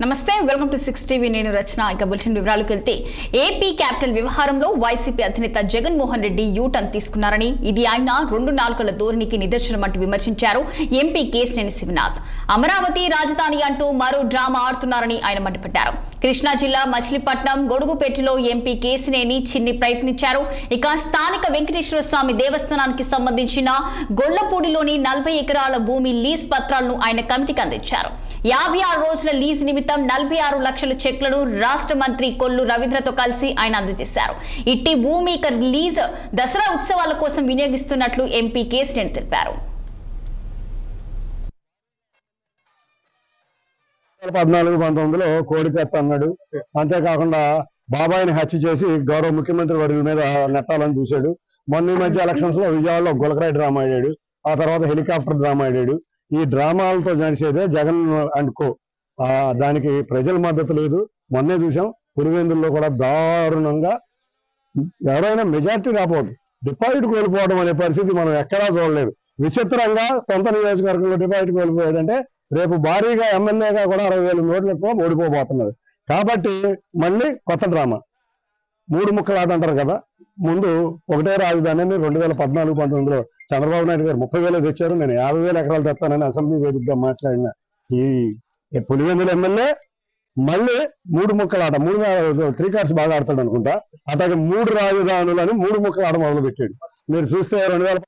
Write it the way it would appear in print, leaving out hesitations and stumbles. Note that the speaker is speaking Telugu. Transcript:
నమస్తే వెల్కమ్ టు 6 టీవీ నేను రచన ఇక బులెటిన్ వివరాలకు వెళ్తే ఏపీ క్యాపిటల్ వ్యవహారంలో వైసీపీ అధినేత జగన్మోహన్ రెడ్డి యూటర్న్ తీసుకున్నారని ఇది ఆయన 2 నాలుకల ధోరణికి నిదర్శనమంటూ విమర్శించారు ఎంపీ కేశినేని శివనాథ్. అమరావతి రాజధాని అంటూ మరో డ్రామా ఆడుతున్నారని ఆయన మండిపడ్డారు. కృష్ణా జిల్లా మచిలీపట్నం గొడుగుపేటలో ఎంపీ కేశినేని చిన్ని ప్రయత్నించారు. ఇక స్థానిక వెంకటేశ్వర స్వామి దేవస్థానానికి సంబంధించిన గొల్లపూడిలోని 40 ఎకరాల భూమి లీజ్ పత్రాలను ఆయన కమిటీకి అందించారు. 56 రోజుల లీజ్ నిమిత్తం 46 లక్షల చెక్లను రాష్ట్ర మంత్రి కొల్లు రవీంద్రతో కలిసి ఆయన అందజేశారు. ఇట్టి భూమి లీజ్ దసరా ఉత్సవాల కోసం వినియోగిస్తున్నట్లు ఎంపీ కేశినేని తెలిపారు. 14-19లో కోడికత్త అన్నాడు. అంతేకాకుండా బాబాయిని హత్య చేసి గౌరవ ముఖ్యమంత్రి వర్యుల మీద నెట్టాలని చూశాడు. మొన్న ఈ మధ్య ఎలక్షన్స్ లో విజయవాడలో గులకరాయి డ్రామా ఆడాడు. ఆ తర్వాత హెలికాప్టర్ డ్రామా ఆడాడు. ఈ డ్రామాలతో జరిసేదే జగన్ అండ్ కో. దానికి ప్రజల మద్దతు లేదు. మొన్నే చూసాం పులివెందుల్లో కూడా దారుణంగా ఎవరైనా మెజార్టీ రాపోదు, డిపాజిట్ కోల్పోవడం అనే పరిస్థితి మనం ఎక్కడా చూడలేదు. విచిత్రంగా సొంత నియోజకవర్గంలో డిపాజిట్ కోల్పోయాడంటే రేపు భారీగా ఎమ్మెల్యేగా కూడా 60,000 ఓట్లతో ఓడిపోబోతున్నారు. కాబట్టి మళ్ళీ కొత్త డ్రామా 3 ముక్కలాట అంటారు కదా. ముందు ఒకటే రాజధాని 2014-19లో చంద్రబాబు నాయుడు గారు 30,000 తెచ్చారు. నేను 50,000 ఎకరాలు తెస్తానని అసెంబ్లీ వేదికగా మాట్లాడిన ఈ పులివెందుల ఎమ్మెల్యే మళ్ళీ 3 ముక్కలాట 3 కార్డ్స్ బాగా ఆడతాడు అనుకుంటా. అట్లాగే 3 రాజధానులని 3 ముక్కలాట మొదలు పెట్టాడు. మీరు చూస్తే 2000